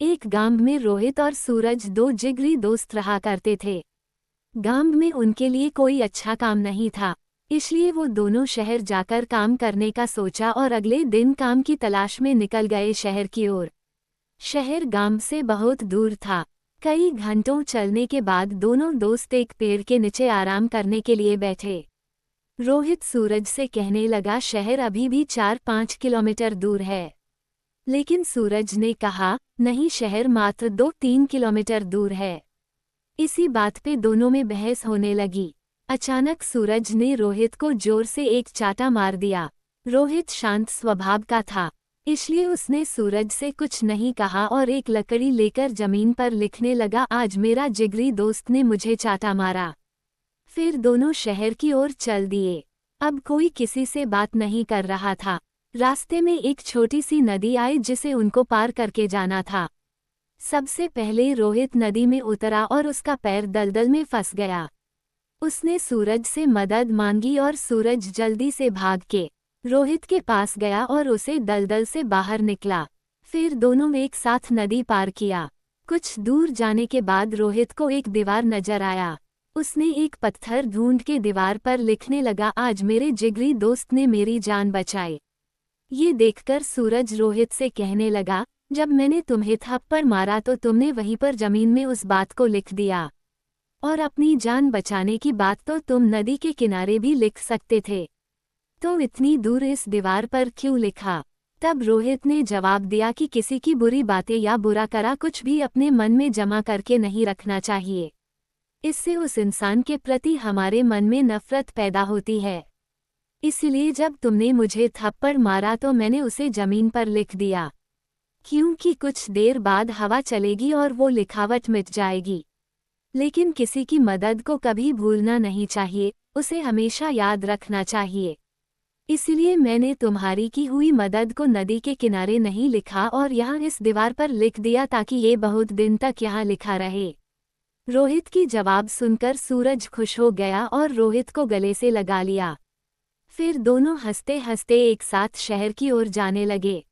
एक गांव में रोहित और सूरज दो जिगरी दोस्त रहा करते थे। गांव में उनके लिए कोई अच्छा काम नहीं था, इसलिए वो दोनों शहर जाकर काम करने का सोचा और अगले दिन काम की तलाश में निकल गए शहर की ओर। शहर गांव से बहुत दूर था। कई घंटों चलने के बाद दोनों दोस्त एक पेड़ के नीचे आराम करने के लिए बैठे। रोहित सूरज से कहने लगा, शहर अभी भी 4-5 किलोमीटर दूर है। लेकिन सूरज ने कहा, नहीं, शहर मात्र 2-3 किलोमीटर दूर है। इसी बात पे दोनों में बहस होने लगी। अचानक सूरज ने रोहित को जोर से एक चाटा मार दिया। रोहित शांत स्वभाव का था, इसलिए उसने सूरज से कुछ नहीं कहा और एक लकड़ी लेकर जमीन पर लिखने लगा, आज मेरा जिगरी दोस्त ने मुझे चाटा मारा। फिर दोनों शहर की ओर चल दिए। अब कोई किसी से बात नहीं कर रहा था। रास्ते में एक छोटी सी नदी आई जिसे उनको पार करके जाना था। सबसे पहले रोहित नदी में उतरा और उसका पैर दलदल में फंस गया। उसने सूरज से मदद मांगी और सूरज जल्दी से भाग के रोहित के पास गया और उसे दलदल से बाहर निकला। फिर दोनों एक साथ नदी पार किया। कुछ दूर जाने के बाद रोहित को एक दीवार नजर आया। उसने एक पत्थर ढूंढ के दीवार पर लिखने लगा, आज मेरे जिगरी दोस्त ने मेरी जान बचाई। ये देखकर सूरज रोहित से कहने लगा, जब मैंने तुम्हें थप्पड़ मारा तो तुमने वहीं पर जमीन में उस बात को लिख दिया, और अपनी जान बचाने की बात तो तुम नदी के किनारे भी लिख सकते थे, तो इतनी दूर इस दीवार पर क्यों लिखा? तब रोहित ने जवाब दिया कि किसी की बुरी बातें या बुरा करा कुछ भी अपने मन में जमा करके नहीं रखना चाहिए। इससे उस इंसान के प्रति हमारे मन में नफरत पैदा होती है। इसलिए जब तुमने मुझे थप्पड़ मारा तो मैंने उसे जमीन पर लिख दिया, क्योंकि कुछ देर बाद हवा चलेगी और वो लिखावट मिट जाएगी। लेकिन किसी की मदद को कभी भूलना नहीं चाहिए, उसे हमेशा याद रखना चाहिए। इसलिए मैंने तुम्हारी की हुई मदद को नदी के किनारे नहीं लिखा और यहाँ इस दीवार पर लिख दिया ताकि ये बहुत दिन तक यहाँ लिखा रहे। रोहित की जवाब सुनकर सूरज खुश हो गया और रोहित को गले से लगा लिया। फिर दोनों हंसते हंसते एक साथ शहर की ओर जाने लगे।